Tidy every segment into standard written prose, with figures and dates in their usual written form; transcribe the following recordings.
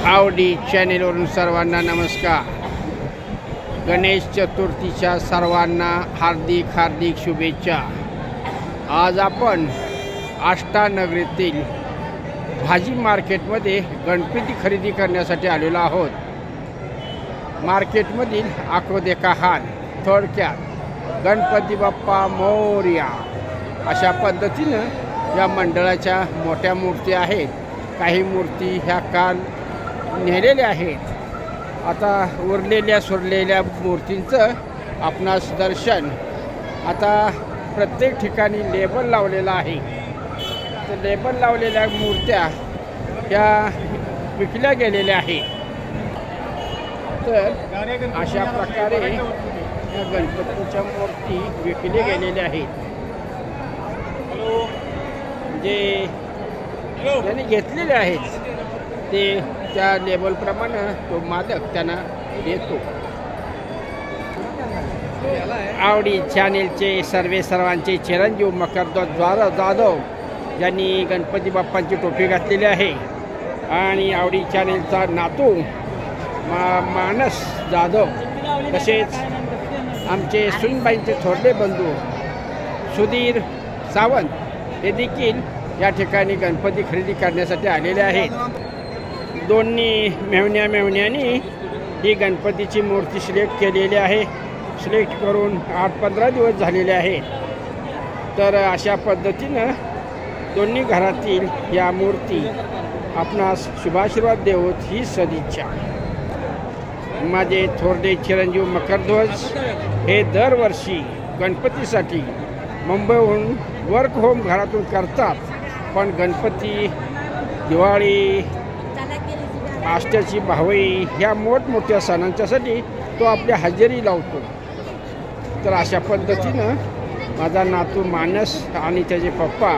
आवडी चॅनेलवरून सर्वांना नमस्कार। गणेश चतुर्थीच्या सर्वांना हार्दिक शुभेच्छा। आज आपण आष्टानगरीतील भाजी मार्केटमध्ये गणपती खरेदी करण्यासाठी आलेलो आहोत। मार्केटमधील आको देखा हाल, थोडक्यात गणपती बाप्पा मोरया अशा पद्धतीनं या मंडळाच्या मोठ्या मूर्ती आहेत। काही मूर्ती ह्या काल नेलेल्या आहेत। आता उरलेल्या सुरलेल्या मूर्तींचं आपणास दर्शन आता प्रत्येक ठिकाणी लेबल लावलेलं आहे। तर लेबल लावलेल्या मूर्त्या ह्या विकल्या गेलेल्या आहेत। तर अशा प्रकारे या गणपतीच्या मूर्ती विकल्या गेलेल्या आहेत। जे ज्यांनी घेतलेले आहेत ते त्या लेबलप्रमाणे तो मालक त्यांना देतो। आवडी चॅनेलचे सर्वांचे चिरंजीव मकरध्वज जाधव यांनी गणपती बाप्पांची टोपी घातलेली आहे आणि आवडी चॅनेलचा नातू मानस जाधव तसेच आमचे सुनबाईंचे थोरले बंधू सुधीर सावंत हे देखील या ठिकाणी गणपती खरेदी करण्यासाठी आलेले आहेत। दोन्ही मेवण्यानी ही गणपतीची मूर्ती सिलेक्ट केलेली आहे। सिलेक्ट करून 8-15 दिवस झालेले आहेत। तर अशा पद्धतीनं दोन्ही घरातील या मूर्ती आपणास शुभाशीर्वाद देवोत ही सदिच्छा। माझे थोरले चिरंजीव मकरध्वज हे दरवर्षी गणपतीसाठी मुंबईहून वर्क होम घरातून करतात, पण गणपती, दिवाळी, आष्ट्याची भावई ह्या मोठमोठ्या सणांच्यासाठी तो आपली हजेरी लावतो। तर अशा पद्धतीनं माझा नातू मानस आणि त्याचे पप्पा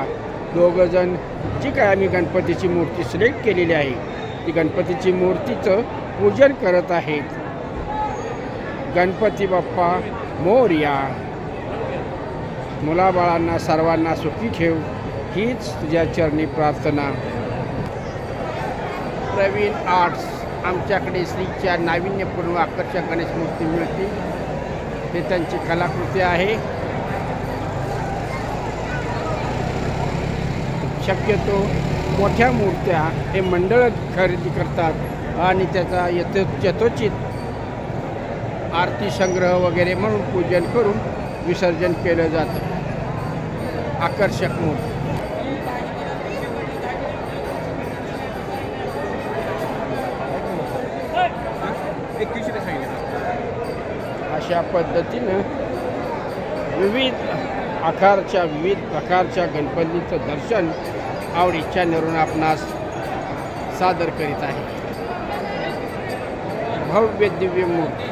दोघंजण जी काय आम्ही गणपतीची मूर्ती सिलेक्ट केलेली आहे ती गणपतीची मूर्तीचं पूजन करत आहेत। गणपती बाप्पा मोरया, मुलाबाळांना सर्वांना सुखी ठेव हीच तुझ्या चरणी प्रार्थना। प्रवीण आर्ट्स आमच्याकडे स्त्रीच्या नाविन्यपूर्ण आकर्षक गणेश मूर्ती मिळते। हे त्यांची कलाकृती आहे। शक्यतो मोठ्या मूर्त्या हे मंडळ खरेदी करतात आणि त्याचा यथोचित आरती संग्रह वगैरे म्हणून पूजन करून विसर्जन केलं जातं। आकर्षक मूर्ती अशा पद्धतीनं विविध आकारच्या विविध प्रकारच्या गणपतीचं दर्शन आवडीच्या नरून आपणास सादर करीत आहे। भव्य दिव्य मूर्ती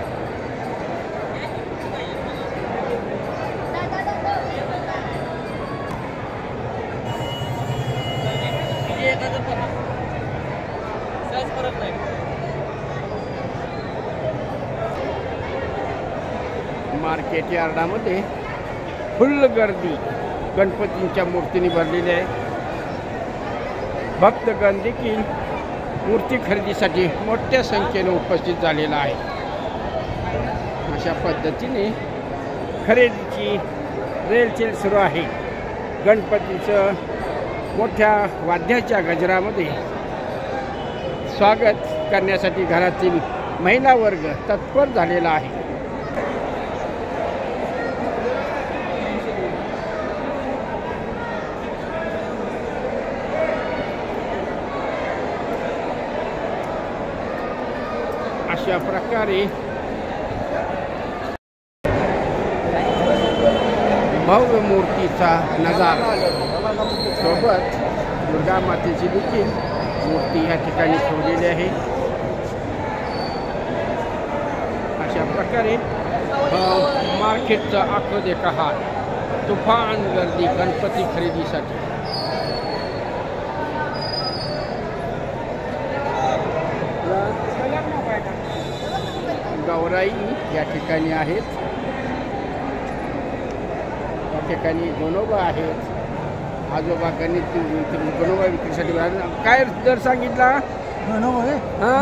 मार्केट यार्डामध्ये फुल गर्दी गणपतींच्या मूर्तीने भरलेली आहे। भक्तगण देखील मूर्ती खरेदीसाठी मोठ्या संख्येने उपस्थित झालेला आहे। अशा पद्धतीने खरेदीची रेलचेल सुरू आहे। गणपतीचं मोठ्या वाद्याच्या गजरामध्ये स्वागत करण्यासाठी घरातील महिला वर्ग तत्पर झालेला आहे। अशा प्रकारे भव्य मूर्तीचा नजारा सोबत दुर्गा मातेची देखील मूर्ती या ठिकाणी ठेवलेली आहे। अशा प्रकारे मार्केटचा आखो देखा हाल, तुफान गर्दी गणपती खरेदीसाठी। गौराई या ठिकाणी आहेत। या ठिकाणी गणोबा आहेत। आजोबा गणित गणोबा विक्रीसाठी काय दर सांगितला? हां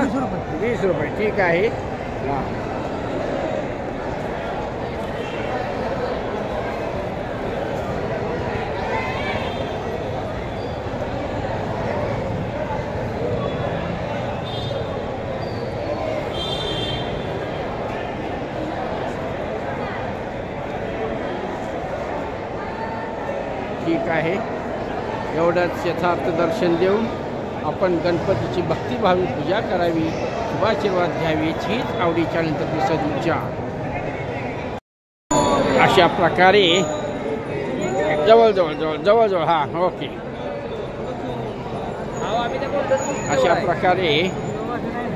20 रुपये ठीक आहे हां. ठीक आहे. एवढंच यथार्थ दर्शन देऊन आपण गणपतीची भक्तिभावी पूजा करावी, शुभाशीर्वाद घ्यावी, हीच आवडीच्या नंतरची सदिच्छा. अशा प्रकारे जवळ हां ओके. अशा प्रकारे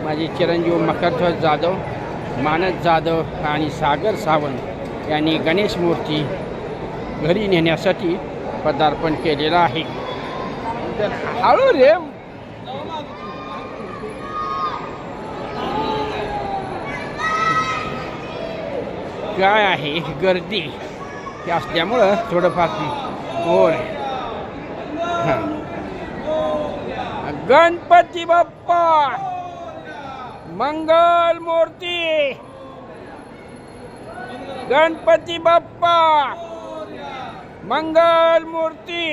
माझे चिरंजीव मकरध्वज जाधव, मानस जाधव आणि सागर सावंत यांनी गणेश मूर्ती घरी नेण्यासाठी पदार्पण केलेलं आहे. हळू रे काय आहे गर्दी असल्यामुळं थोडंफार हो रे. गणपती बाप्पा मंगल मूर्ती, गणपती बाप्पा मंगल मूर्ती.